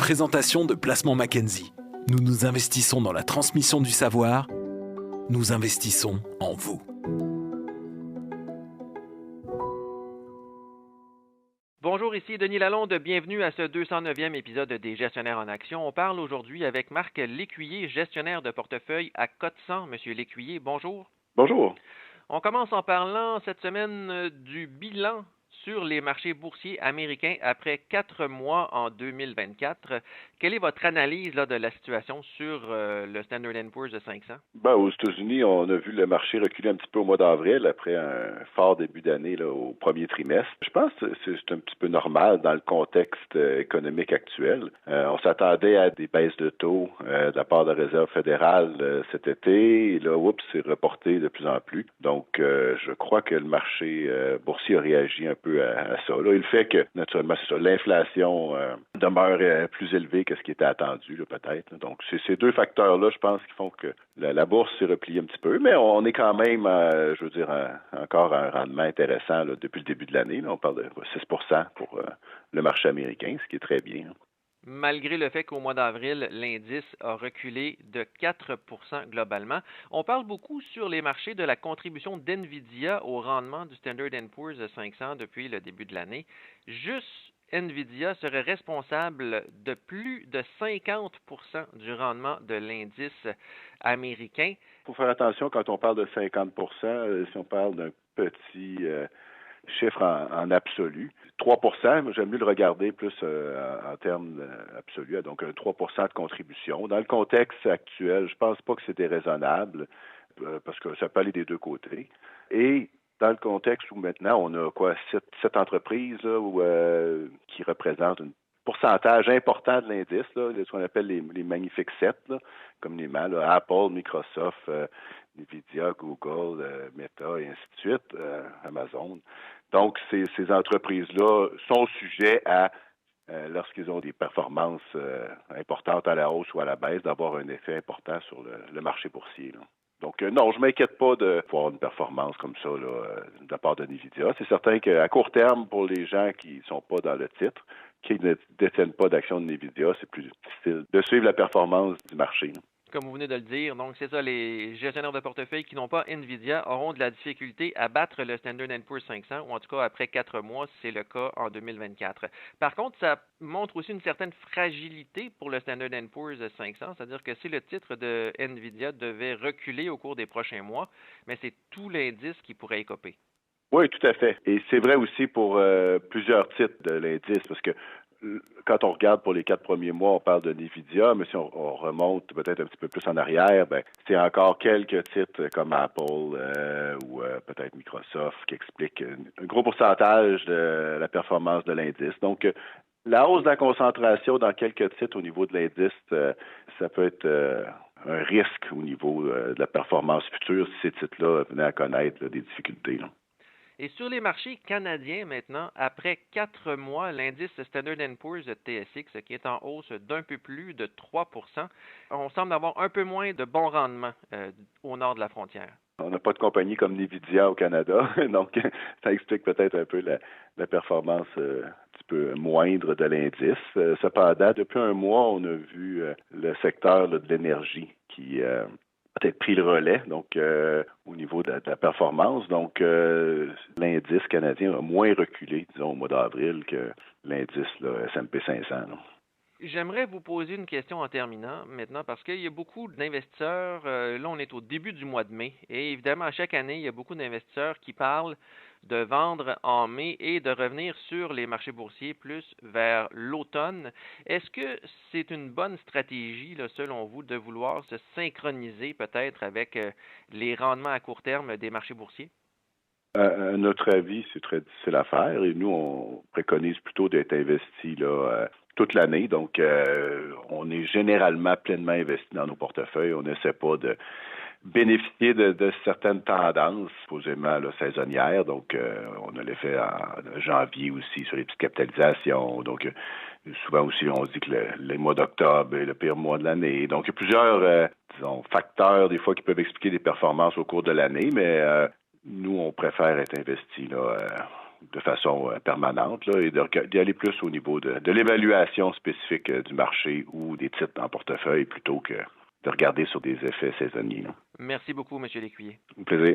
présentation de Placement Mackenzie. Nous nous investissons dans la transmission du savoir. Nous investissons en vous. Bonjour, ici Denis Lalonde. Bienvenue à ce 209e épisode des Gestionnaires en action. On parle aujourd'hui avec Marc Lécuyer, gestionnaire de portefeuille à Cote-100. Monsieur Lécuyer, bonjour. Bonjour. On commence en parlant cette semaine du bilan sur les marchés boursiers américains après 4 mois en 2024. Quelle est votre analyse de la situation sur le Standard & Poor's de 500? Aux États-Unis, on a vu le marché reculer un petit peu au mois d'avril après un fort début d'année au premier trimestre. Je pense que c'est un petit peu normal dans le contexte économique actuel. On s'attendait à des baisses de taux de la part de la Réserve fédérale cet été. Et là, c'est reporté de plus en plus. Donc, je crois que le marché boursier a réagi un peu à ça. Là, il fait que, naturellement, c'est ça, l'inflation demeure plus élevée que ce qui était attendu, là, peut-être. Donc, c'est ces deux facteurs-là, je pense, qui font que la bourse s'est repliée un petit peu. Mais on est quand même, encore à un rendement intéressant là, depuis le début de l'année. Là, on parle de 6% pour le marché américain, ce qui est très bien. Malgré le fait qu'au mois d'avril, l'indice a reculé de 4 globalement. On parle beaucoup sur les marchés de la contribution d'NVIDIA au rendement du Standard & Poor's 500 depuis le début de l'année. Juste NVIDIA serait responsable de plus de 50 du rendement de l'indice américain. Il faut faire attention quand on parle de 50 si on parle d'un petit chiffre en absolu. 3 j'aime mieux le regarder plus en termes absolus, donc un 3 de contribution. Dans le contexte actuel, je pense pas que c'est déraisonnable parce que ça peut aller des deux côtés. Et dans le contexte où maintenant on a sept entreprises là, qui représentent un pourcentage important de l'indice, là, ce qu'on appelle les magnifiques 7, là, communément, là, Apple, Microsoft, NVIDIA, Google, Meta et ainsi de suite, Amazon. Donc, ces entreprises-là sont sujets à, lorsqu'ils ont des performances importantes à la hausse ou à la baisse, d'avoir un effet important sur le marché boursier, là. Donc, non, je ne m'inquiète pas de voir une performance comme ça là, de la part de NVIDIA. C'est certain qu'à court terme, pour les gens qui ne sont pas dans le titre, qui ne détiennent pas d'actions de NVIDIA, c'est plus difficile de suivre la performance du marché, là. Comme vous venez de le dire, donc c'est ça, les gestionnaires de portefeuille qui n'ont pas NVIDIA auront de la difficulté à battre le Standard & Poor's 500, ou en tout cas après 4 mois, c'est le cas en 2024. Par contre, ça montre aussi une certaine fragilité pour le Standard & Poor's 500, c'est-à-dire que si le titre de NVIDIA devait reculer au cours des prochains mois, mais c'est tout l'indice qui pourrait écoper. Oui, tout à fait. Et c'est vrai aussi pour plusieurs titres de l'indice, parce que quand on regarde pour les 4 premiers mois, on parle de NVIDIA, mais si on remonte peut-être un petit peu plus en arrière, c'est encore quelques titres comme Apple ou peut-être Microsoft qui expliquent un gros pourcentage de la performance de l'indice. Donc, la hausse de la concentration dans quelques titres au niveau de l'indice, ça peut être un risque au niveau de la performance future si ces titres-là venaient à connaître des difficultés, là. Et sur les marchés canadiens maintenant, après 4 mois, l'indice Standard & Poor's TSX, qui est en hausse d'un peu plus de 3 on semble avoir un peu moins de bons rendements au nord de la frontière. On n'a pas de compagnie comme NVIDIA au Canada, donc ça explique peut-être un peu la performance un petit peu moindre de l'indice. Cependant, depuis un mois, on a vu le secteur de l'énergie qui peut-être pris le relais, donc au niveau de la performance. Donc, l'indice canadien a moins reculé, disons, au mois d'avril que l'indice S&P 500. Là. J'aimerais vous poser une question en terminant maintenant parce qu'il y a beaucoup d'investisseurs, là on est au début du mois de mai et évidemment à chaque année il y a beaucoup d'investisseurs qui parlent de vendre en mai et de revenir sur les marchés boursiers plus vers l'automne. Est-ce que c'est une bonne stratégie, là, selon vous, de vouloir se synchroniser peut-être avec les rendements à court terme des marchés boursiers? À notre avis, c'est très difficile à faire et nous, on préconise plutôt d'être investi là, toute l'année. Donc, on est généralement pleinement investi dans nos portefeuilles. On n'essaie pas de bénéficier de certaines tendances, supposément là, saisonnières. Donc, on a l'effet en janvier aussi sur les petites capitalisations. Donc, souvent aussi, on se dit que le mois d'octobre est le pire mois de l'année. Donc, il y a plusieurs facteurs, des fois, qui peuvent expliquer des performances au cours de l'année, mais nous, on préfère être investi là, de façon permanente là, et d'y aller plus au niveau de l'évaluation spécifique du marché ou des titres en portefeuille plutôt que de regarder sur des effets saisonniers. Là. Merci beaucoup, M. Lécuyer. Un plaisir.